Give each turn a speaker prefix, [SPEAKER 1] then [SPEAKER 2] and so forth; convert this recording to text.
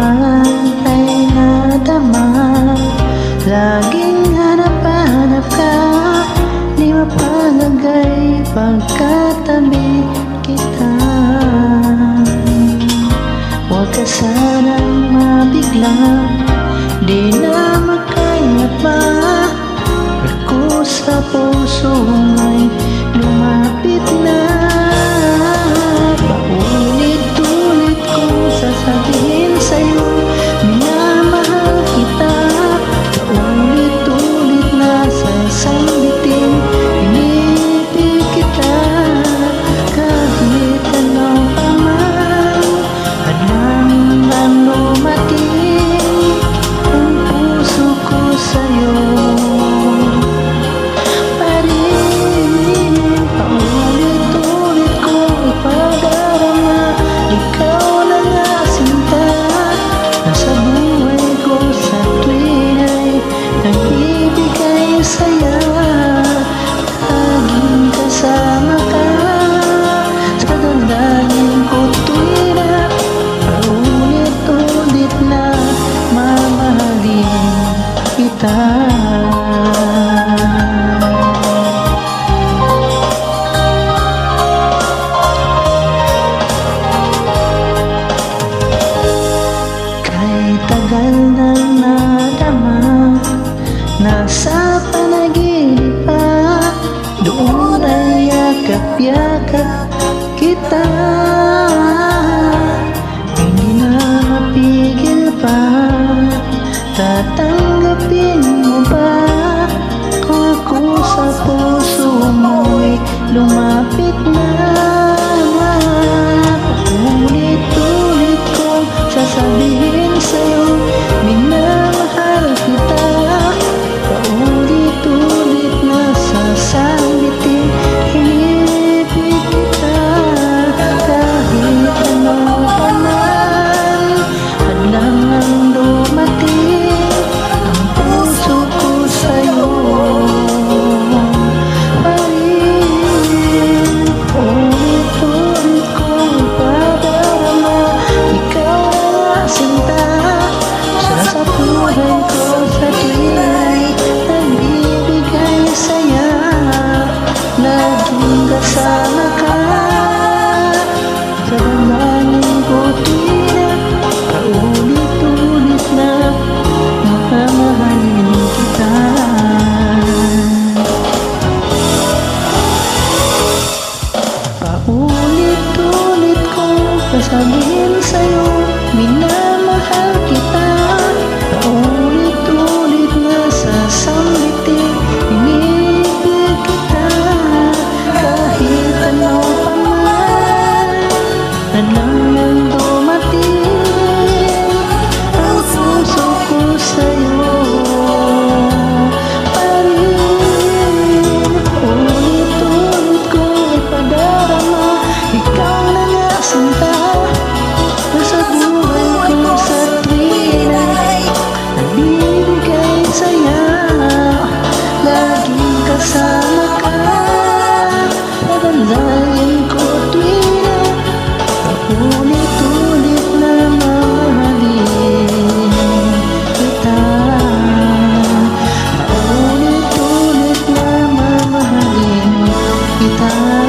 [SPEAKER 1] naman ay nadama. Laging hanap-hanap ka, di mapalagay pagkatabi kita. Huwag ka sanang mabigla, di na makaya pa. Ako sa puso ay lumapit na. Paulit-ulit kong sasabihin sa'yo, minamahal kita. Paulit-ulit na sasambitin, pinipig kita. Kahit ano pa man, hadlang lumating ang puso ko sa'yo. Kay tagal nang nadama, nasa panaginip pa, doon ay yakap-yakap kita. Hindi na mapigil pa, tatanggapin mo ba kung ako sa puso mo'y lumapit na? Ulit-ulit kong sasabihin sa'yo, minamahal kita. Paulit-ulit na sasabitin, hinipin kita. Kahit ano pa man, hadlang ang dumating ang puso ko sa'yo. Ulit-ulit kong ipadarama, ikaw ang sinta. Sa buhay ko sa tuwing nagbibigay saya, laging kasama ka. Sa damdamin ko tuwing paulit-ulit na mamahalin kita. Paulit-ulit kong sasabihin sa'yo, minamahal kita. Paulit-ulit na sasambitin, pinipig kita. Kahit ano pa man, hadlang ang dumating ang puso ko sa'yo. Ulit-ulit kong ipadarama, ikaw na nga sinta. Nasa buhay ko sa tuwing ay nagbibigay saya, laging kasama ka. Dadalayan ko tuwing paulit-ulit na mamahalin kita. Paulit-ulit na mamahalin kita.